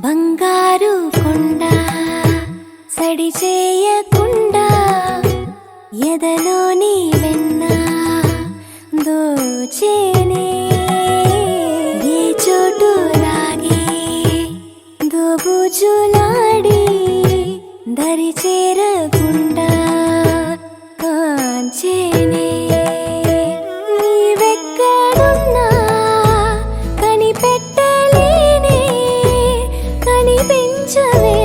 బంగారు కొండ సడి చేయకుండా ఎదలోని వెన్న దోచేనే ఏ చోటు లాగే దోబుజులాడి దరి చేరకుండా కాంచేనే నీవెక్కడున్నా కనిపెట్టలేనే కనిపించవే